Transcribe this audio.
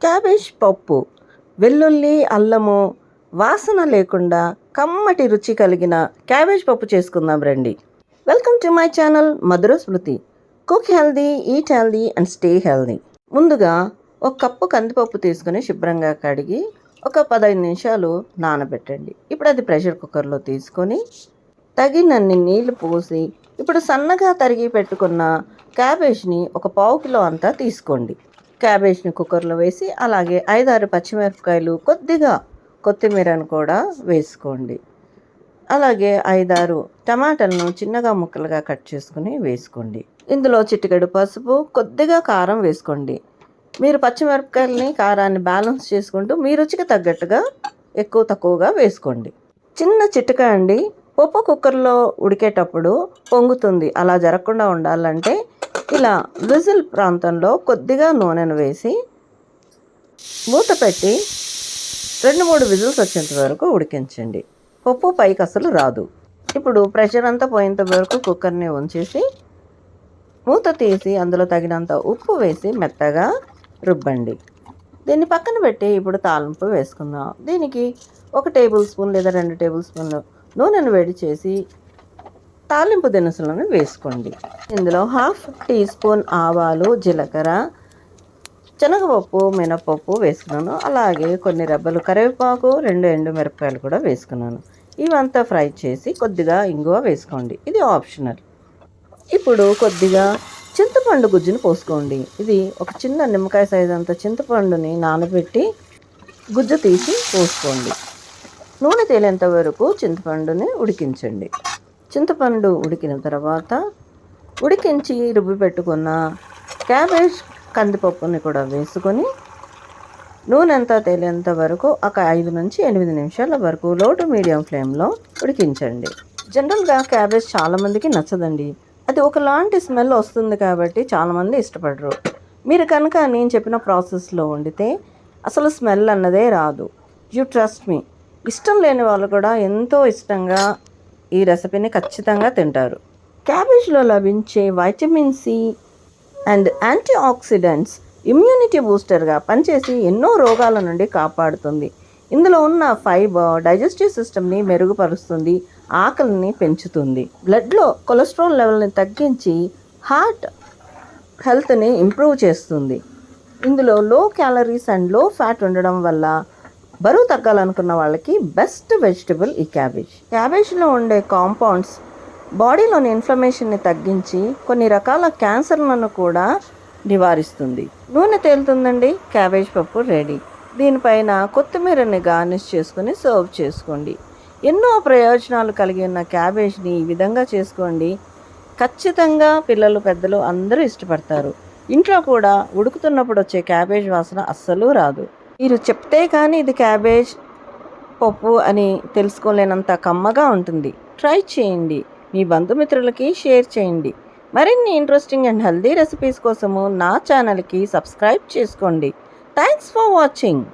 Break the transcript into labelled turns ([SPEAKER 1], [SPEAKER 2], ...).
[SPEAKER 1] Cabbage పప్పు, వెల్లుల్లి, అల్లము వాసన లేకుండా కమ్మటి రుచి కలిగిన క్యాబేజ్ పప్పు చేసుకుందాం రండి. Welcome to my channel Madhura Smriti. Cook healthy, eat healthy and stay healthy. ముందుగా ఒక కప్పు కందిపప్పు తీసుకుని శుభ్రంగా కడిగి ఒక 15 నిమిషాలు నానబెట్టండి. ఇప్పుడు అది ప్రెషర్ కుక్కర్లో తీసుకొని తగినన్ని నీళ్లు పోసి ఇప్పుడు సన్నగా తరిగి పెట్టుకున్న క్యాబేజ్ని ఒక పావు కిలో అంతా తీసుకోండి. క్యాబేజ్ని కుక్కర్లో వేసి అలాగే 5-6 పచ్చిమిరపకాయలు, కొద్దిగా కొత్తిమీరను కూడా వేసుకోండి. అలాగే 5-6 టమాటాలను చిన్నగా ముక్కలుగా కట్ చేసుకుని వేసుకోండి. ఇందులో చిటికెడు పసుపు, కొద్దిగా కారం వేసుకోండి. మీరు పచ్చిమిరపకాయలని కారాన్ని బ్యాలెన్స్ చేసుకుంటూ మీ రుచికి తగ్గట్టుగా ఎక్కువ తక్కువగా వేసుకోండి. చిన్న చిటిక అండి, పప్పు కుక్కర్లో ఉడికేటప్పుడు పొంగుతుంది. అలా జరగకుండా ఉండాలంటే ఇలా విజిల్ ప్రాంతంలో కొద్దిగా నూనెను వేసి మూత పెట్టి 2-3 విజిల్స్ వచ్చేంత వరకు ఉడికించండి. పప్పు పైకి అసలు రాదు. ఇప్పుడు ప్రెషర్ అంతా పోయేంత వరకు కుక్కర్ని ఉంచేసి మూత తీసి అందులో తగినంత ఉప్పు వేసి మెత్తగా రుబ్బండి. దీన్ని పక్కన పెట్టి ఇప్పుడు తాలింపు వేసుకుందాం. దీనికి 1 టేబుల్ స్పూన్ లేదా 2 టేబుల్ స్పూన్లు నూనెను వేడి చేసి తాలింపు దినుసులను వేసుకోండి. ఇందులో 1/2 టీ స్పూన్ ఆవాలు, జీలకర్ర, శనగపప్పు, మినపప్పు వేసుకున్నాను. అలాగే కొన్ని రెబ్బలు కరివేపాకు, 2 ఎండుమిరపకాయలు కూడా వేసుకున్నాను. ఇవంతా ఫ్రై చేసి కొద్దిగా ఇంగువ వేసుకోండి. ఇది ఆప్షనల్. ఇప్పుడు కొద్దిగా చింతపండు గుజ్జును పోసుకోండి. ఇది ఒక చిన్న నిమ్మకాయ సైజు అంత చింతపండుని నానబెట్టి గుజ్జు తీసి పోసుకోండి. నూనె తేలేంత వరకు చింతపండుని ఉడికించండి. చింతపండు ఉడికిన తర్వాత ఉడికించి రుబ్బి పెట్టుకున్న క్యాబేజ్, కందిపప్పుని కూడా వేసుకొని నూనె అంతా తేలేంత వరకు ఒక 5-8 నిమిషాల వరకు లో టు మీడియం ఫ్లేమ్లో ఉడికించండి. జనరల్గా క్యాబేజ్ చాలామందికి నచ్చదండి. అది ఒకలాంటి స్మెల్ వస్తుంది కాబట్టి చాలామంది ఇష్టపడరు. మీరు కనుక నేను చెప్పిన ప్రాసెస్లో వండితే అసలు స్మెల్ అన్నదే రాదు. You trust me. ఇష్టం లేని వాళ్ళు కూడా ఎంతో ఇష్టంగా ఈ రెసిపీని ఖచ్చితంగా తింటారు. క్యాబేజ్లో లభించే vitamin C and antioxidants immunity బూస్టర్గా పనిచేసి ఎన్నో రోగాల నుండి కాపాడుతుంది. ఇందులో ఉన్న ఫైబర్ డైజెస్టివ్ సిస్టమ్ని మెరుగుపరుస్తుంది, ఆకలిని పెంచుతుంది, బ్లడ్లో కొలెస్ట్రాల్ లెవెల్ని తగ్గించి హార్ట్ హెల్త్ని ఇంప్రూవ్ చేస్తుంది. ఇందులో లో క్యాలరీస్ అండ్ లో ఫ్యాట్ ఉండడం వల్ల బరువు తగ్గాలనుకున్న వాళ్ళకి బెస్ట్ వెజిటబుల్ ఈ క్యాబేజ్. క్యాబేజ్లో ఉండే కాంపౌండ్స్ బాడీలోని ఇన్ఫ్లమేషన్ని తగ్గించి కొన్ని రకాల క్యాన్సర్లను కూడా నివారిస్తుంది. నూనె తేలుతుందండి, క్యాబేజ్ పప్పు రెడీ. దీనిపైన కొత్తిమీరని గార్నిష్ చేసుకుని సర్వ్ చేసుకోండి. ఎన్నో ప్రయోజనాలు కలిగి ఉన్న క్యాబేజ్ని ఈ విధంగా చేసుకోండి. ఖచ్చితంగా పిల్లలు, పెద్దలు అందరూ ఇష్టపడతారు. ఇంట్లో కూడా ఉడుకుతున్నప్పుడు వచ్చే క్యాబేజ్ వాసన అస్సలు రాదు. మీరు చెప్తే కానీ ఇది క్యాబేజ్ పప్పు అని తెలుసుకోలేనంత కమ్మగా ఉంటుంది. ట్రై చేయండి. మీ బంధుమిత్రులకి షేర్ చేయండి. మరిన్ని ఇంట్రెస్టింగ్ అండ్ హెల్దీ రెసిపీస్ కోసము నా ఛానల్కి సబ్స్క్రైబ్ చేసుకోండి. Thanks for watching.